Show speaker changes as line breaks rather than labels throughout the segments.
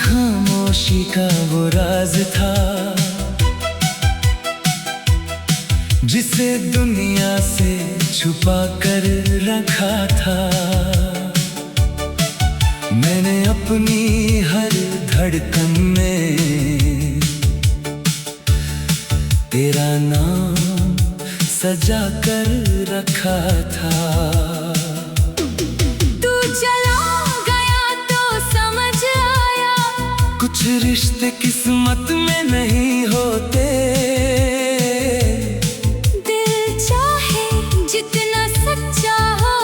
खामोशी का वो राज था जिसे दुनिया से छुपा कर रखा था। मैंने अपनी हर धड़कन में तेरा नाम सजा कर रखा था। कुछ रिश्ते किस्मत में नहीं होते,
दिल चाहे जितना सच्चा हो,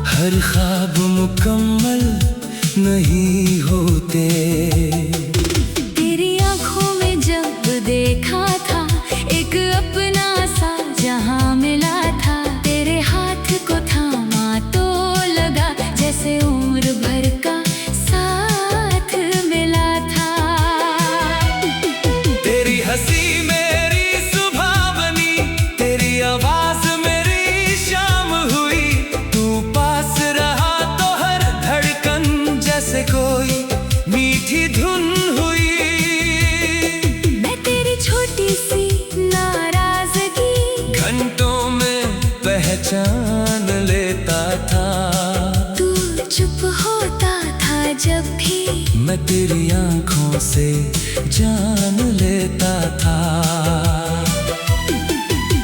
हर ख्वाब मुकम्मल नहीं होते।
तेरी आंखों में जब देखा था एक अपना सा जहां मिला था, तेरे हाथ को थामा तो लगा जैसे उम्र भर का
हंसी मेरी सुबह बनी, तेरी आवाज मेरी शाम हुई। तू पास रहा तो हर धड़कन जैसे कोई मीठी धुन हुई।
मैं तेरी छोटी सी नाराजगी
घंटों में पहचान लेता था।
तू चुप होता था जब भी
मैं तेरी आंखों से जान लेता था।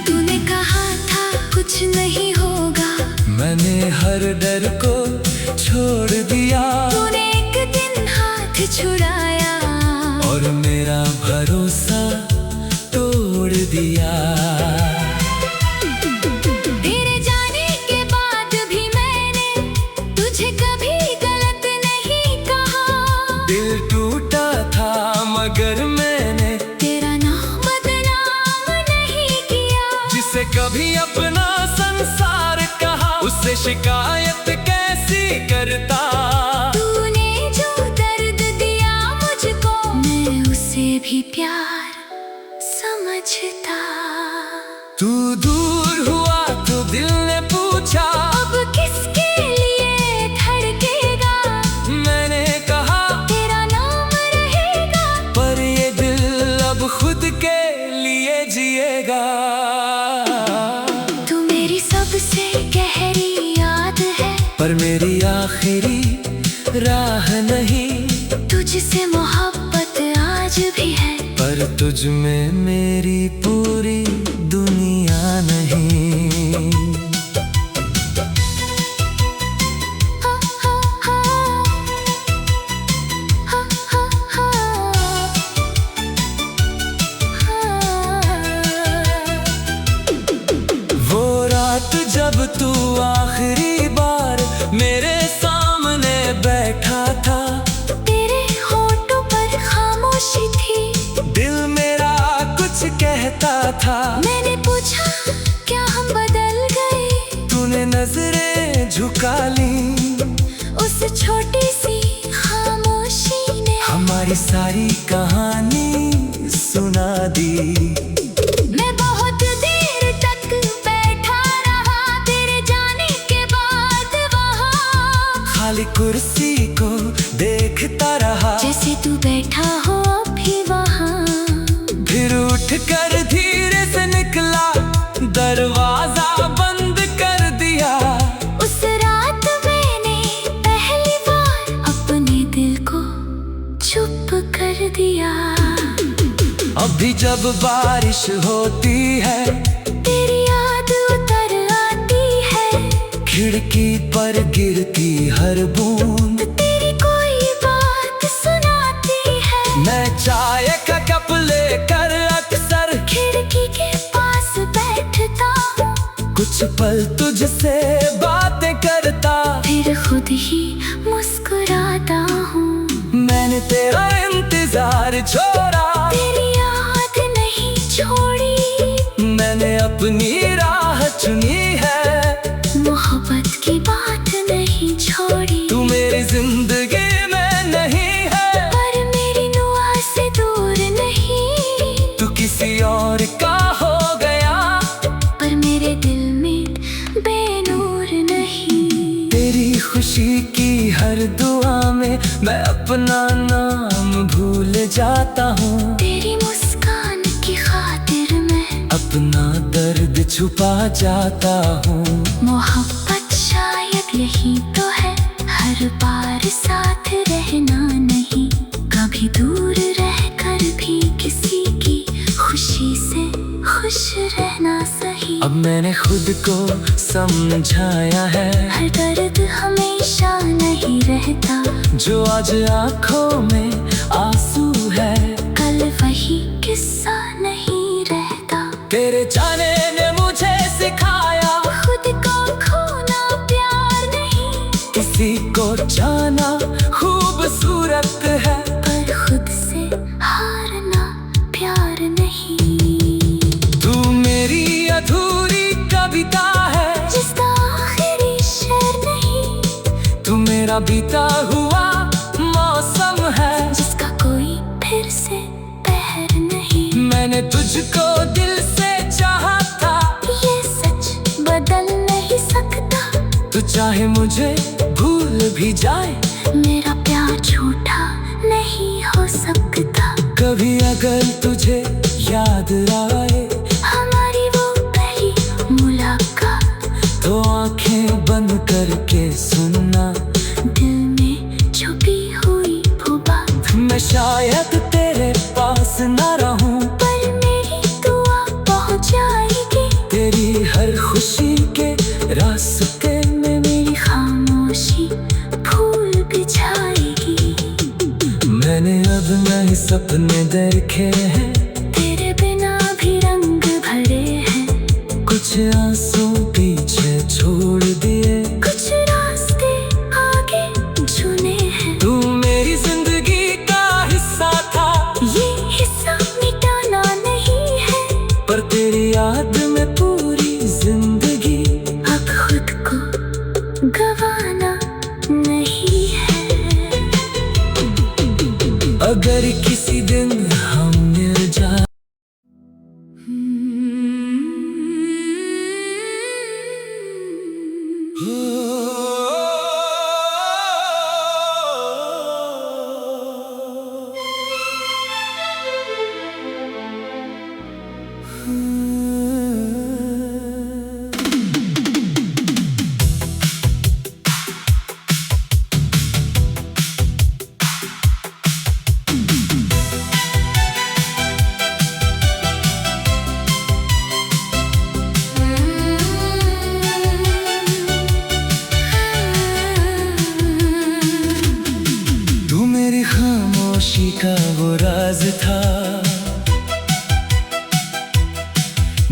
तूने कहा था कुछ नहीं होगा,
मैंने हर डर को छोड़ दिया।
तूने एक दिन हाथ छुड़ाया
और मेरा भरोसा तोड़ दिया।
तेरे जाने के बाद भी मैंने तुझे कभी गलत नहीं कहा।
दिल टूटा था मगर मैंने
तेरा नाम बदनाम नहीं किया।
जिसे कभी अपना संसार कहा उससे शिकायत कैसी करता।
तूने जो दर्द दिया मुझको मैं उसे भी प्यार समझता।
तू दूर हुआ तो दिल ने पूछा
अब किसके लिए धड़केगा।
मैंने कहा
तेरा नाम रहेगा,
पर ये दिल अब खुद के लिए जिएगा।
तू मेरी सबसे गहरी याद है,
पर मेरी आखिरी राह नहीं।
तुझसे मोहब्बत आज भी है,
पर तुझ में मेरी पूरी दुनिया नहीं।
हा, हा, हा, हा, हा, हा, हा।
वो रात जब तू आखिरी बार मेरे सामने बैठा था,
तेरे होठों पर खामोशी थी,
दिल मेरा कुछ कहता था।
मैंने पूछा क्या हम बदल गए,
तूने नजरें झुका ली।
उस छोटी सी खामोशी ने
हमारी सारी कहानी सुना दी।
मैं बहुत देर तक बैठा रहा तेरे जाने के बाद वहाँ,
खाली कुर्सी को देखता रहा
जैसे तू बैठा हो अभी वहाँ।
फिर उठकर धीरे से निकला, दरवाजा बंद कर दिया।
उस रात मैंने पहली बार अपने दिल को चुप कर दिया।
अभी जब बारिश होती है
तेरी याद उतर आती है,
खिड़की पर गिरती हर बूंद
तेरी कोई बात सुनाती है।
मैं चाय का कप लेकर अक्सर
खिड़की के
पल तुझसे बातें करता,
फिर खुद ही मुस्कुराता हूँ।
मैंने तेरा इंतजार छोड़ा,
तेरी याद नहीं छोड़ी,
मैंने अपनी राह चुनी है,
मोहब्बत की बात नहीं छोड़ी।
तू मेरी जिंदगी में नहीं है,
पर मेरी दुआ से दूर नहीं,
तू किसी और का हो गया,
पर मेरे दिल में बेनूर नहीं।
तेरी खुशी की हर दुआ में मैं अपना नाम भूल जाता हूँ,
तेरी मुस्कान की खातिर मैं
अपना दर्द छुपा जाता हूँ।
मोहब्बत शायद यही तो है, हर बार साथ रहना नहीं, कभी दूर रहकर भी किसी की खुशी से खुश रहना सही।
अब मैंने खुद को समझाया है,
हर दर्द हमेशा नहीं रहता,
जो आज आँखों में आंसू है,
कल वही किस्सा नहीं रहता।
तेरे जाने ने मुझे सिखाया,
खुद को खोना प्यार नहीं,
किसी को जाना खूबसूरत है,
पर खुद से हारना प्यार नहीं।
तू मेरी अधूरी कविता है,
जिसका आखिरी शेर नहीं,
तू मेरा बीता हुआ मौसम है,
जिसका कोई फिर से पहर नहीं।
मैंने तुझको दिल से चाहा था,
ये सच बदल नहीं सकता,
तू चाहे मुझे भूल भी जाए,
मेरा प्यार झूठा नहीं हो सकता।
कभी अगर तुझे याद आए
हमारी वो पहली मुलाकात,
तो आंखें बंद करके सुनना,
दिल में छुपी हुई वो बात।
मैं शायद तेरे पास न रहूं,
पर मेरी दुआ पहुंच जाएगी,
तेरी हर खुशी के रास्ते में
मेरी खामोशी फूल बिछाएगी।
मैंने अब नए सपने देखे हैं,
तेरे बिना भी रंग भरे हैं,
कुछ आंसू पीछे छोड़ दिए,
कुछ रास्ते आगे चुने हैं।
तू मेरी जिंदगी का हिस्सा था,
ये हिस्सा मिटाना नहीं है,
पर तेरी याद में पूरी जिंदगी,
अब खुद को गवाना नहीं है।
अगर किसी दिन हम मिल जाए, तू मेरी खामोशी का वो राज था,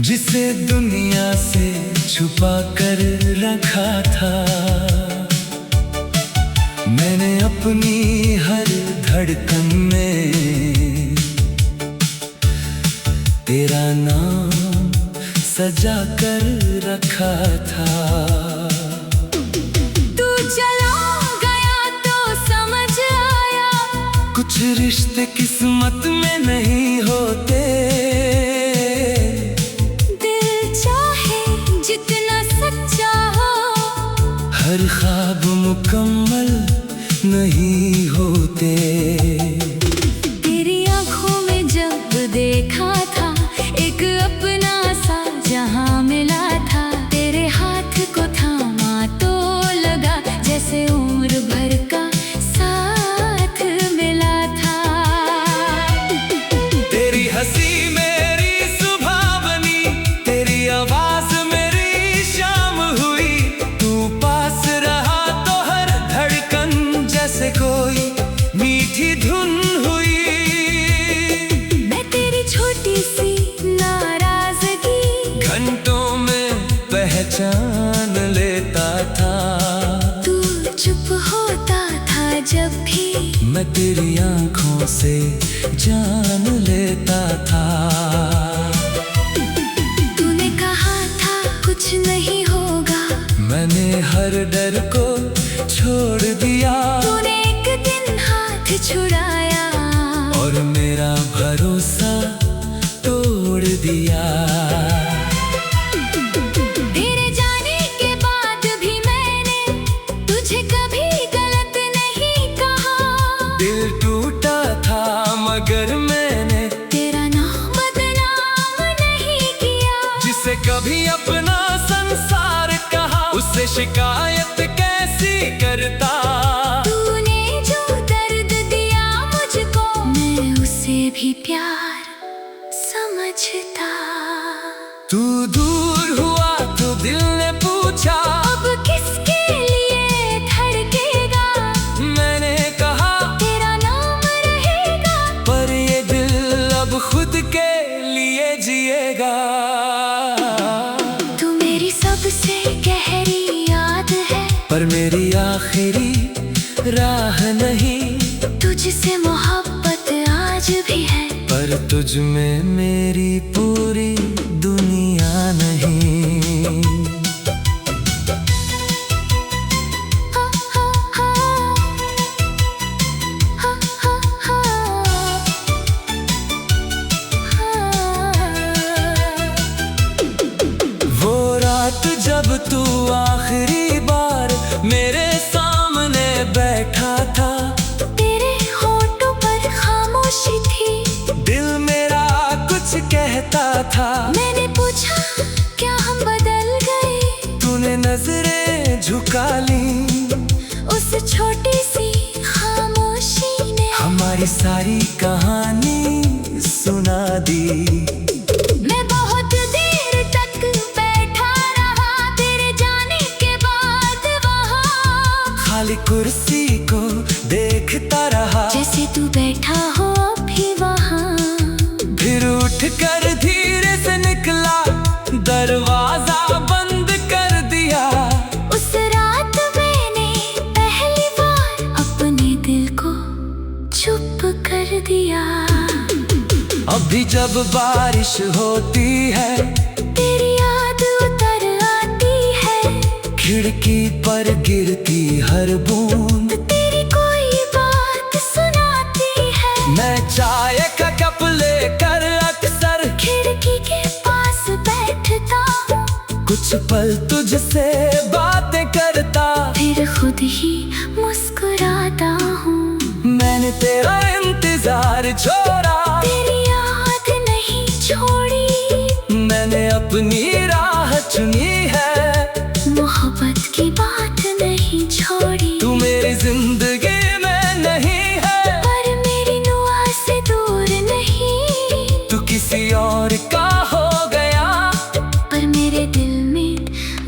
जिसे दुनिया से छुपा कर रखा था। मैंने अपनी हर धड़कन में तेरा नाम सजा कर रखा था।
तू चला गया तो समझ आया,
कुछ रिश्ते किस्मत में नहीं होते,
दिल चाहे जितना सच्चा हो,
हर ख्वाब मुकम्मल नहीं होते।
तेरी आंखों में जब देखा था, एक अपना सा जहां मिला था, तेरे हाथ को थामा तो लगा जैसे उम्र भर का साथ मिला था।
तेरी हंसी मेरी सुबह बनी, तेरी आवाज मेरी शाम हुई, तू पास रहा तो हर धड़कन जैसे कोई मीठी धुन हुई।
मैं तेरी छोटी सी नाराजगी
घंटों
जब भी
मैं तेरी आंखों से जान लेता था।
तूने कहा था कुछ नहीं होगा,
मैंने हर डर को छोड़ दिया।
तूने एक दिन हाथ छुड़ाया
और मेरा भरोसा तोड़ दिया।
तेरे जाने के बाद भी मैंने तुझे कभी गलत नहीं कहा।
दिल टूटा था मगर मैंने
तेरा नाम बदनाम नहीं किया।
जिसे कभी अपना संसार कहा, उससे शिकायत कैसी करता।
तूने जो दर्द दिया मुझको, मैं उसे भी प्यार समझता।
तू दूर हुआ तो दिल ने पूछा,
अब किसके लिए धड़केगा।
मैंने कहा
तेरा नाम रहेगा,
पर ये दिल अब खुद के लिए जिएगा।
तू मेरी सबसे गहरी याद है,
पर मेरी आखिरी राह नहीं।
तुझसे मोहब्बत आज भी है,
पर तुझ में मेरी पूरी दुनिया नहीं।
हा, हा, हा, हा, हा, हा।
वो रात जब तू आखिरी बार मेरे सामने बैठा था,
तेरे होठों पर खामोशी थी,
दिल मेरा कुछ कहता था।
मैंने पूछा क्या हम बदल गए।
तूने नजरें झुका ली,
उस छोटी सी खामोशी ने
हमारी सारी कहानी सुना दी।
मैं बहुत देर तक बैठा रहा, तेरे जाने के बाद वहाँ।
खाली कुर्सी को देखता रहा,
जैसे तू बैठा हो अभी वहाँ।
फिर उठ कर धीरे से निकला, दरवाजा बंद कर दिया।
उस रात मैंने पहली बार अपने दिल को चुप कर दिया।
अभी जब बारिश होती है,
तेरी याद उतर आती है,
खिड़की पर गिरती हर बूंद
तेरी कोई बात सुनाती है।
मैं चाय का कप लेकर अक्सर
खिड़की के पास बैठता हूँ,
कुछ पल तुझसे बातें करता।
फिर खुद ही मुस्कुराता हूँ।
मैंने तेरा इंतजार छोड़ा,
तेरी याद नहीं छोड़ी,
मैंने अपनी राह चुनी है।
मोहब्बत की बात नहीं छोड़ी।
तू मेरी जिंदगी में नहीं है,
पर मेरी दुआ से दूर नहीं।
तू किसी और का हो गया,
पर मेरे दिल में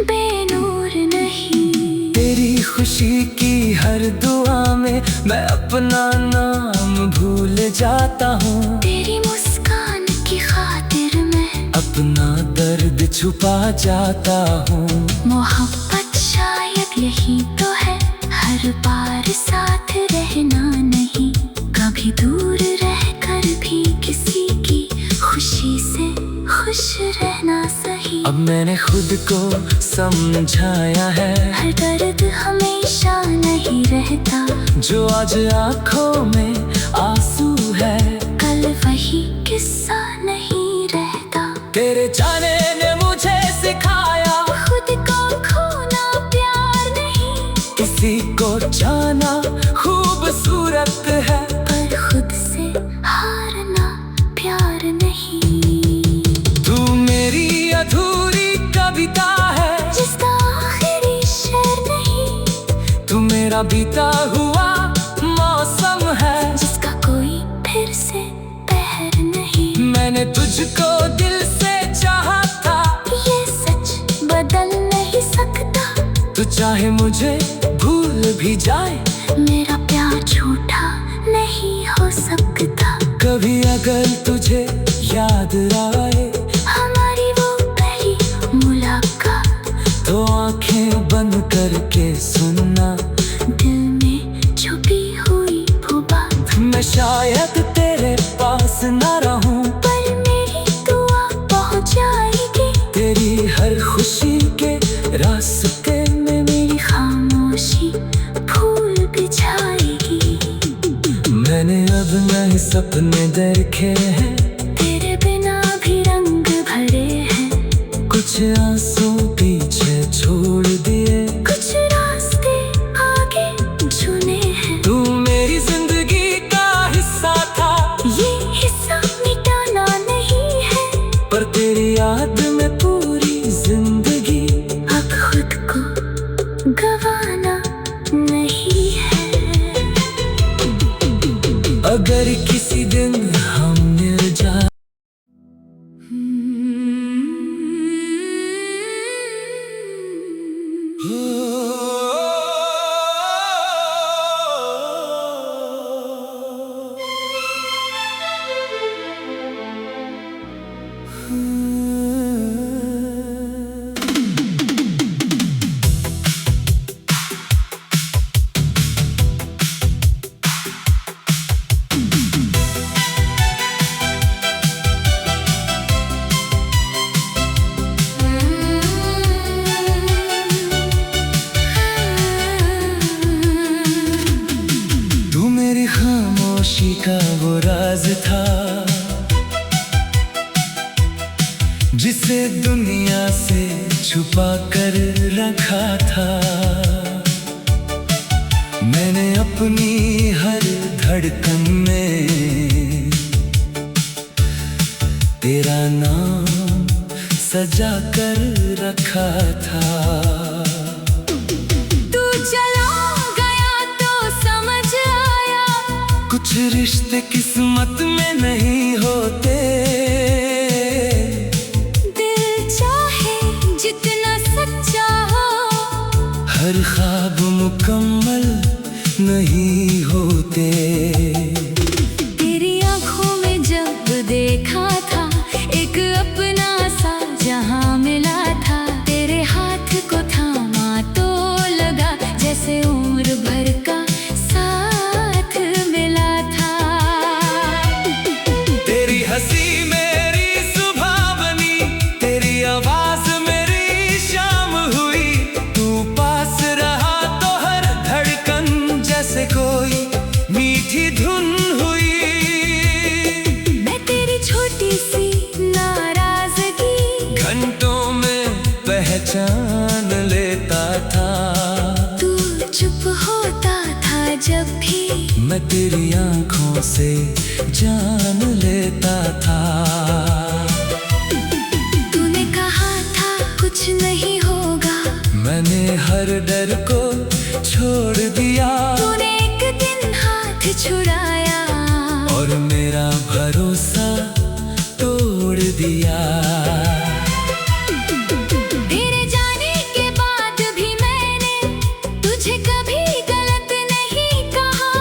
बेनूर नहीं।
तेरी खुशी की हर दुआ में मैं अपना नाम भूल जाता हूँ।
तेरी मुस्कान की खातिर मैं
अपना दर्द छुपा जाता हूँ।
मोहब्बत शायद यही तो है, हर बार साथ रहना नहीं, कभी दूर रहकर भी किसी की खुशी से खुश रहना सही।
अब मैंने खुद को समझाया है,
हर दर्द हमेशा नहीं रहता,
जो आज आंखों में आंसू है,
कल वही किस्सा नहीं रहता।
तेरे जाने ने मुझे सिखाया,
खुद को खोना प्यार नहीं,
किसी को जाना खूबसूरत है,
पर खुद से हारना प्यार नहीं।
तू मेरी अधूरी कविता है,
जिसका आखिरी शेर नहीं,
तू मेरा बीता हुआ मौसम है,
जिसका कोई फिर से पहर नहीं।
मैंने तुझको दिल से चाहा था,
ये सच बदल नहीं सकता,
तू चाहे मुझे भूल भी जाए,
मेरा प्यार झूठा नहीं हो सकता।
कभी अगर तुझे याद आए
हमारी वो पहली मुलाकात,
तो आंखें बंद करके सुनना,
दिल में छुपी हुई
अपने दरखे हैं,
तेरे बिना भी रंग भरे हैं।
कुछ आंसू पीछे छोड़ दिए,
कुछ रास्ते आगे चुने हैं।
तू मेरी जिंदगी का हिस्सा था,
ये हिस्सा मिटाना नहीं है,
पर तेरी याद में पूरी जिंदगी।
अब खुद को गवाना नहीं है।
अगर किसी दिन हम मिल जाए, तू मेरी खामोशी का वो राज था, जिसे दुनिया से छुपा कर रखा था। मैंने अपनी हर धड़कन में तेरा नाम सजा कर रखा था।
तू चला गया तो समझ आया,
कुछ रिश्ते किस्मत में नहीं होते,
दिल चाहे जितना सच्चा हो,
हर ख्वाब मुकम्मल नहीं होते।
तेरी आंखों में जब देखा था, एक अपना सा जहां मिला था। तेरे हाथ को थामा तो लगा, जैसे उम्र भर का साथ मिला था।
तेरी हंसी मेरी सुबह बनी, तेरी आवाज मेरी शाम हुई। तू पास रहा तो हर धड़कन जैसे कोई मीठी धुन हुई।
मैं तेरी छोटी सी नाराजगी
घंटों में पहचान लेता था,
तू चुप होता था जब भी
मैं तेरी आंखों से जान लेता था।
तूने कहा था कुछ नहीं होगा,
मैंने हर डर को छोड़ दिया,
तूने एक दिन हाथ छुड़ाया
और मेरा भरोसा तोड़ दिया।
तेरे जाने के बाद भी मैंने तुझे कभी गलत नहीं कहा।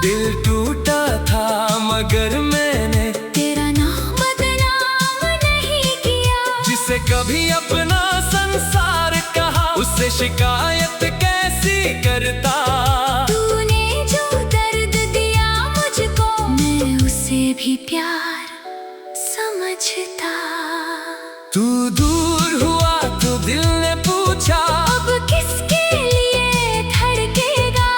दिल टूटा था मगर मैंने
तेरा नाम बदनाम नहीं किया,
जिसे कभी अपना संसार कहा, उससे शिकायत कैसी करता।
तूने जो दर्द दिया मुझको, मैं उसे भी प्यार समझता।
तू दूर हुआ तो दिल ने पूछा,
अब किसके लिए धड़केगा,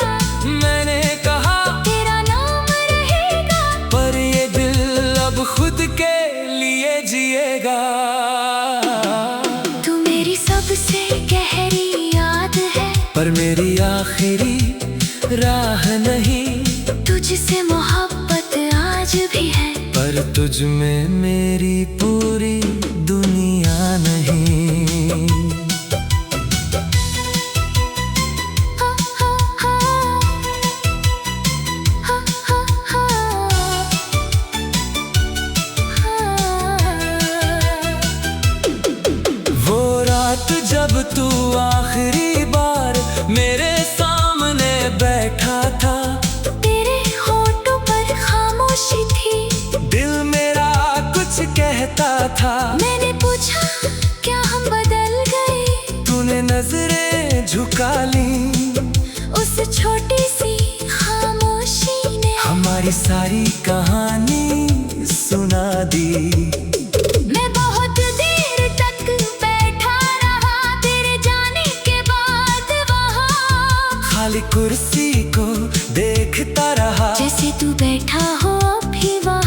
मैंने कहा
तेरा नाम रहेगा।
पर ये दिल अब खुद के लिए जिएगा।
तू मेरी सबसे गहरी याद है,
पर मेरी आखिरी राह नहीं,
तुझसे मोहब्बत आज भी है,
पर तुझ में मेरी पूरी दुनिया नहीं।
हा, हा, हा, हा, हा, हा, हा।
वो रात जब तू आखिरी बार मेरे सामने बैठा था,
तेरे होठों पर खामोशी थी,
दिल मेरा कुछ कहता था।
मैंने पूछा क्या हम बदल गए,
तूने नजरें झुका ली,
उस छोटी सी खामोशी ने
हमारी सारी कहानी सुना दी।
मैं बहुत देर तक बैठा रहा, तेरे जाने के बाद वहाँ
खाली कुर्सी को देखता रहा,
जैसे तू बैठा हो अभी वहाँ।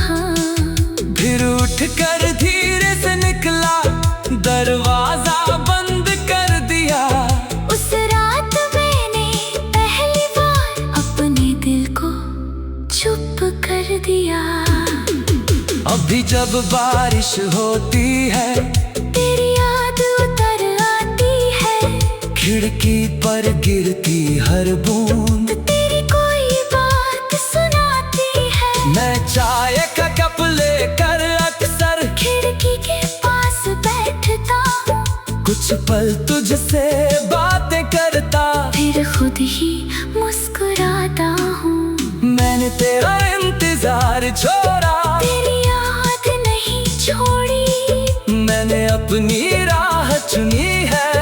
जब बारिश होती है
तेरी याद उतर आती है।
खिड़की पर गिरती हर बूंद
तेरी कोई बात सुनाती है।
मैं चाय का कप लेकर अक्सर
खिड़की के पास बैठता हूँ।
कुछ पल तुझसे बातें करता,
फिर खुद ही मुस्कुराता हूँ।
मैंने तेरा इंतजार छोड़ा,
तेरी याद नहीं छोड़ी।
मैंने अपनी राह चुनी है,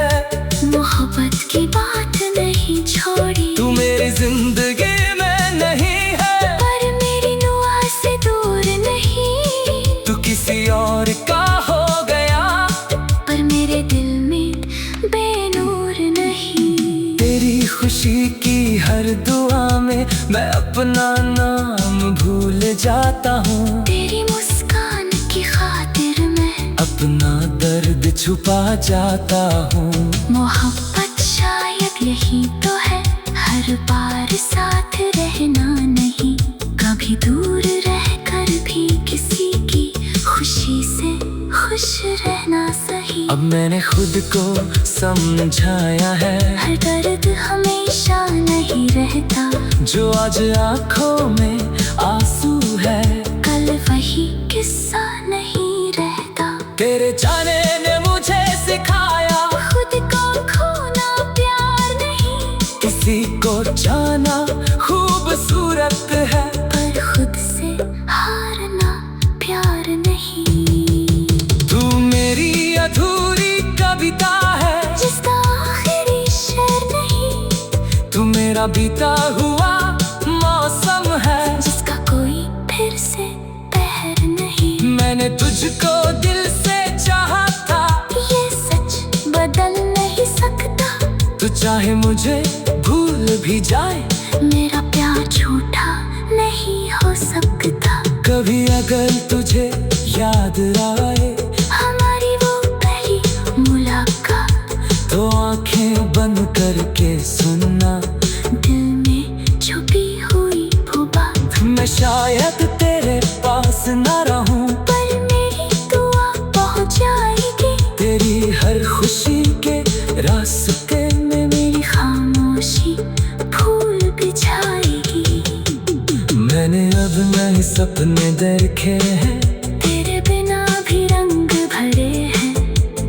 मोहब्बत की बात नहीं छोड़ी।
तू मेरी जिंदगी में नहीं है,
पर मेरी दुआ से दूर नहीं।
तू किसी और का हो गया,
पर मेरे दिल में बेनूर नहीं।
तेरी खुशी की हर दुआ में मैं अपना नाम भूल जाता हूँ।
तेरी मुस्कान की खातिर मैं
अपना दर्द छुपा जाता हूँ।
मोहब्बत शायद यही तो है, हर बार साथ रहना नहीं। कभी दूर रहकर भी किसी की खुशी से खुश रहना सही।
अब मैंने खुद को समझाया है,
हर दर्द हमेशा नहीं रहता।
जो आज आँखों में आंसू है,
कल वही किस्सा नहीं रहता।
तेरे जाने ने मुझे सिखाया,
खुद को खोना प्यार नहीं।
किसी को जाना खूबसूरत है,
पर खुद से हारना प्यार नहीं।
तू मेरी अधूरी कविता है,
जिसका आखिरी शेर नहीं।
तू मेरा बीता हुआ मौसम है,
जिसका कोई फिर से पहर नहीं।
मैंने तुझको दिल से चाहा था,
ये सच बदल नहीं सकता।
तू चाहे मुझे भूल भी जाए,
मेरा प्यार झूठा नहीं हो सकता।
कभी अगर तुझे याद आए
हमारी वो पहली मुलाकात,
तो आंखें बंद करके सुनना,
दिल में छुपी हुई वो बात।
मैं शायद तेरे पास न रहूं,
पर मेरी दुआ पहुंच जाएगी।
तेरी हर खुशी के रास्ते में
मेरी खामोशी फूल बिछाएगी।
मैंने अब नए सपने देखे हैं,
तेरे बिना भी रंग भरे हैं।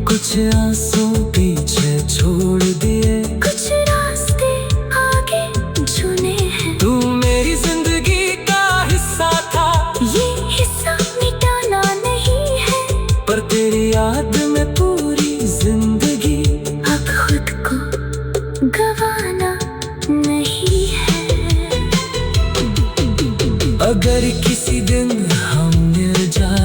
कुछ आंसू पीछे छोड़ दिए,
कुछ रास्ते आगे चुने हैं।
तू मेरी जिंदगी का हिस्सा था,
ये हिस्सा मिटाना नहीं है।
पर तेरी याद में पूरी जिंदगी,
अब खुद को गवाना नहीं है।
अगर किसी दिन हम मिल जाए,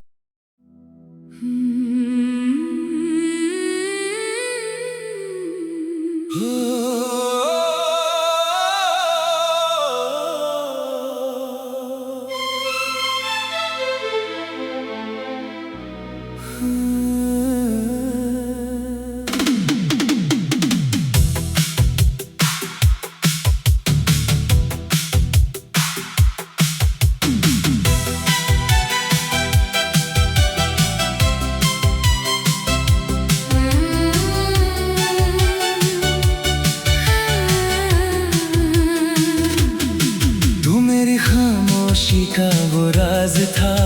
तू मेरी खामोशी का वो राज था,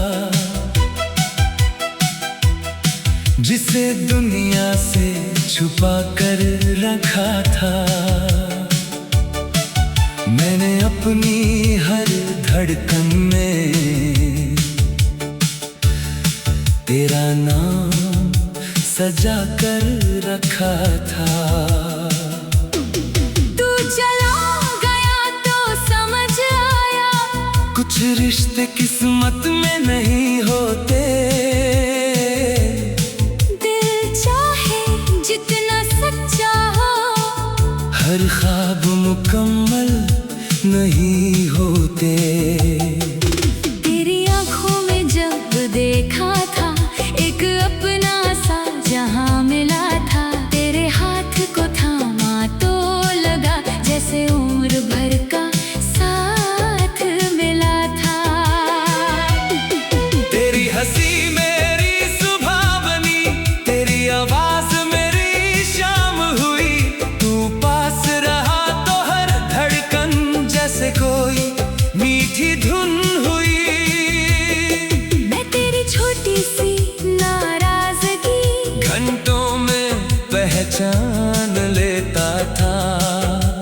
जिसे दुनिया से छुपा कर रखा था। मैंने अपनी हर धड़कन में तेरा नाम सजा कर रखा था।
तू चला गया तो समझ आया,
कुछ रिश्ते किस्मत में नहीं होते,
दिल चाहे जितना सच्चा हो।
हर ख्वाब मुकम्मल नहीं होते।
तेरी आंखों में जब देखा था, एक अपना सा जहां मिला था। तेरे हाथ को थामा तो लगा, जैसे उम्र भर का साथ मिला था।
तेरी घंटों में पहचान लेता था।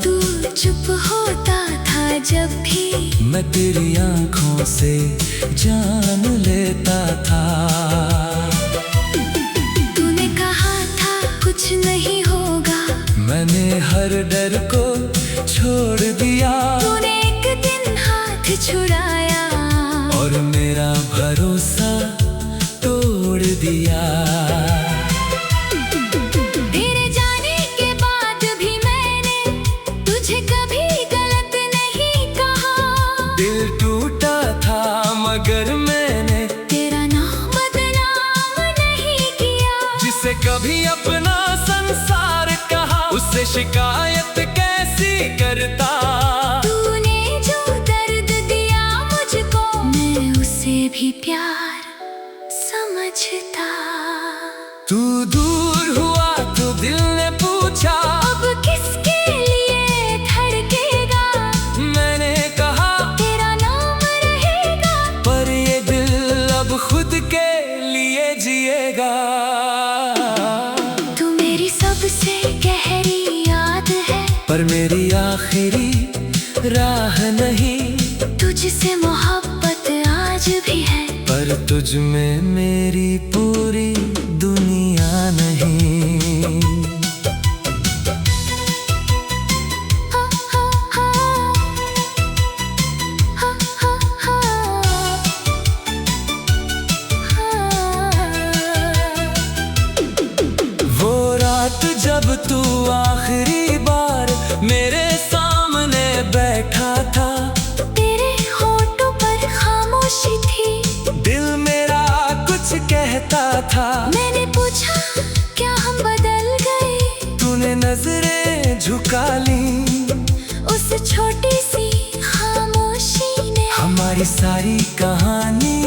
तू चुप होता था जब भी
मैं तेरी आंखों से जान लेता था।
तूने कहा था कुछ नहीं होगा,
मैंने हर डर को छोड़ दिया।
तूने एक दिन हाथ छुड़ाया
और मेरा भरोसा तोड़ दिया।
तेरे जाने के बाद भी मैंने तुझे कभी गलत नहीं कहा।
दिल टूटा था मगर मैंने
तेरा नाम बदनाम नहीं किया।
जिसे कभी अपना संसार कहा, उससे शिकायत कैसी करता।
तूने जो दर्द दिया मुझको, मैं उसे भी प्यार समझता।
तू दूर हुआ तो दिल ने पूछा,
अब किसके लिए धड़केगा।
मैंने कहा
तेरा नाम रहेगा,
पर ये दिल अब खुद के लिए जिएगा।
तू मेरी सबसे गहरी याद है,
पर मेरी आखिरी राह नहीं।
तुझसे मोहब्बत आज भी है,
पर तुझ में मेरी पूरी दुनिया नहीं।
हा, हा, हा। हा, हा, हा।
वो रात जब तू आखिरी बार मेरे सामने बैठा था,
तेरे होठों पर खामोशी थी,
दिल मेरा कुछ कहता था।
मैंने पूछा क्या हम बदल गए।
तूने नजरें झुका ली,
उस छोटी सी खामोशी ने
हमारी सारी कहानी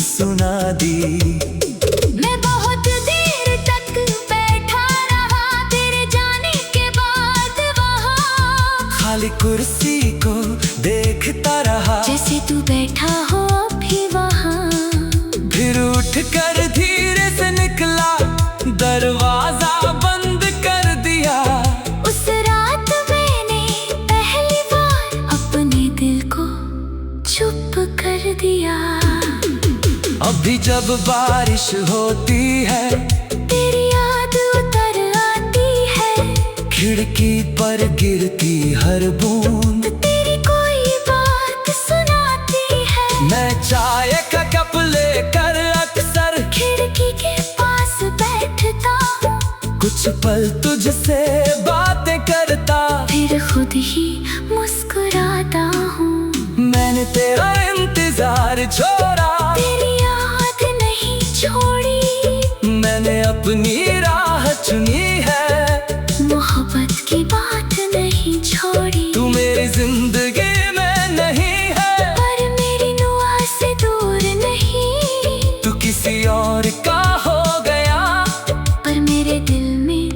सुना दी।
मैं बहुत देर तक बैठा रहा, तेरे जाने के बाद वहाँ।
खाली कुर्सी को देखता रहा,
जैसे तू बैठा हो अभी वहाँ।
फिर उठकर धीरे से निकला, दरवाजा बंद कर दिया।
उस रात मैंने पहली बार अपने दिल को चुप कर दिया।
अभी जब बारिश होती है,
तेरी याद उतर आती है,
खिड़की पर गिरती हर बूंद
तेरी कोई बात सुनाती है।
मैं चाय का कप लेकर अक्सर
खिड़की के पास बैठता हूँ,
कुछ पल तुझसे बातें करता।
फिर खुद ही मुस्कुराता हूँ।
मैंने तेरा इंतजार छोड़ा,
तेरी याद नहीं छोड़ी,
मैंने अपनी राह चुनी है।
मोहब्बत की बात नहीं छोड़ी।
तू मेरी जिंदगी में नहीं है,
पर मेरी दुआ से दूर नहीं।
तू किसी और का हो गया,
पर मेरे दिल में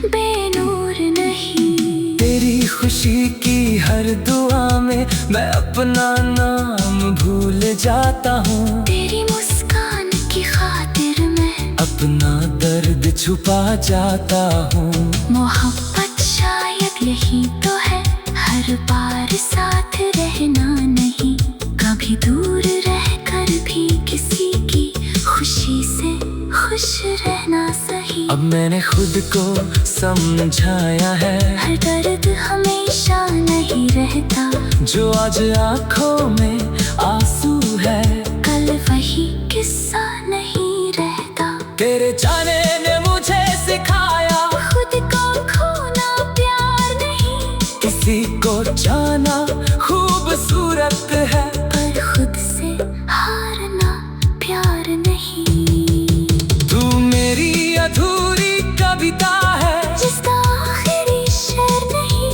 बेनूर नहीं।
तेरी खुशी की हर दुआ में मैं अपना नाम भूल जाता हूँ।
तेरी मुस्कान की खातिर मैं
अपना दर्द छुपा जाता हूँ।
मोहब्बत शायद यही तो है, हर बार साथ रहना नहीं, कभी दूर रहकर भी किसी की खुशी से खुश रहना सही।
अब मैंने खुद को समझाया है,
हर दर्द हमेशा नहीं रहता,
जो आज आंखों में आंसू है,
कल वही किस्सा नहीं रहता।
तेरे जाने ने मुझे सिखाया,
खुद को खोना प्यार नहीं,
किसी को जाना खूबसूरत है,
पर खुद से हारना प्यार नहीं।
तू मेरी अधूरी कविता है,
जिसका आखिरी शेर नहीं,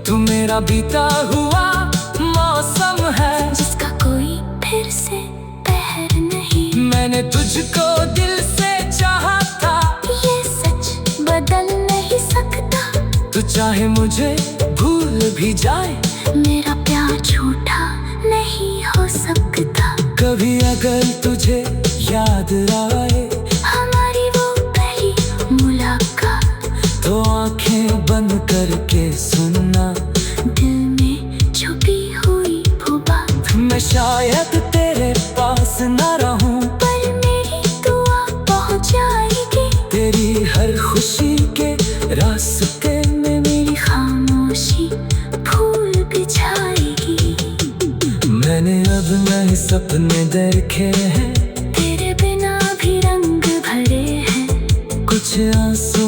तू मेरा बीता हुआ मौसम है,
जिसका कोई फिर से पहर नहीं।
मैंने तुझको दिल से चाहा था,
ये सच बदल नहीं सकता,
तू चाहे मुझे भूल भी जाए,
मेरा प्यार झूठा नहीं हो सकता।
कभी अगर तुझे याद आए,
हमारी वो पहली
करके सुनना
दिल में छुपी हुई वो बात।
मैं शायद तेरे पास न रहूं,
पर मेरी दुआ पहुंच जाएगी।
तेरी हर खुशी के रास्ते में
मेरी खामोशी फूल बिछाएगी।
मैंने अब नए सपने देखे हैं,
तेरे बिना भी रंग भरे हैं।
कुछ आंसू